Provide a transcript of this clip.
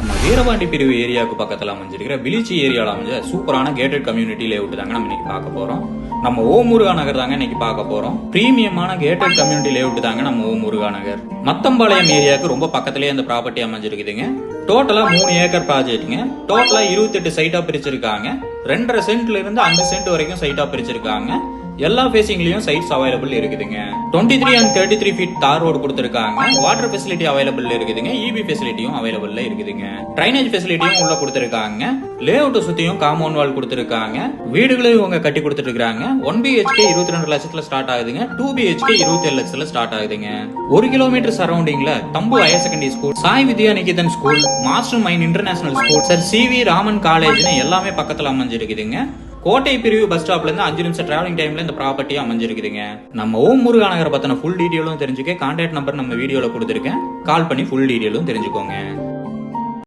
நம்ம வீரபாண்டி பிரிவு ஏரியாவுக்கு பக்கத்துல அமைஞ்சிருக்கிற விளிச்சி ஏரியாவில் அமைஞ்ச சூப்பரான கேட்டட் கம்யூனிட்டி லேஅவுட் தாங்க நம்ம இன்னைக்கு பார்க்க போறோம். நம்ம ஓ முருகா நகர் தாங்க இன்னைக்கு பார்க்க போறோம். பிரீமியமான கேட்டட் கம்யூனிட்டி லேஅவுட் தாங்க நம்ம ஓ முருகா நகர். மத்தம்பாளையம் ஏரியாவுக்கு ரொம்ப பக்கத்திலேயே இந்த ப்ராப்பர்ட்டி அமைஞ்சிருக்குதுங்க. டோட்டலா 3 ஏக்கர் ப்ராஜெக்ட்ங்க. டோட்டலா 28 சைட்டா பிரிச்சிருக்காங்க. 2.5 சென்ட்ல இருந்து 5 சென்ட் வரைக்கும் சைட்டா பிரிச்சிருக்காங்க. எல்லா ஃபேசிங்லயும் சைட்ஸ் அவைலபிள் இருக்குதுங்க. 23 and 33 ஃபீட் தார் ரோடு கொடுத்திருக்காங்க. வாட்டர் ஃபெசிலிட்டி அவைலபிள் இருக்குதுங்க. இபி ஃபெசிலிட்டியும் அவைலபிள்ல இருக்குதுங்க. ட்ரைனேஜ் ஃபெசிலிட்டியும் உள்ள கொடுத்திருக்காங்க. லேஅவுட் சுத்தியும் காம்பவுண்ட் வால் கொடுத்திருக்காங்க. வீடுகளையும் இவங்க கட்டி கொடுத்துட்டு இருக்காங்க. 1 BHK 22 லட்சத்துல ஸ்டார்ட் ஆகுதுங்க. 2 BHK 27 லட்சத்துல ஸ்டார்ட் ஆகுதுங்க. 1 கிலோமீட்டர் சரௌண்டிங்ல Thambu higher secondary school, Sai Vidya Niketan school, master mind international school, sir CV Raman காலேஜ்னு எல்லாமே பக்கத்துல அமைஞ்சிருக்குதுங்க. கோட்டை பிரிவு பஸ் ஸ்டாப்ல இருந்து 5 நிமிஷம் டிராவலிங் டைம்ல இந்த ப்ராப்பர்ட்டி அமைஞ்சிருக்குதுங்க. நம்ம ஓம் முருகா நகரை பத்தின ஃபுல் டீடைலும் தெரிஞ்சுக்க கான்டாக்ட் நம்பர் நம்ம வீடியோல கொடுத்துருக்கேன். கால் பண்ணி ஃபுல் டீடைலும் தெரிஞ்சுக்கோங்க.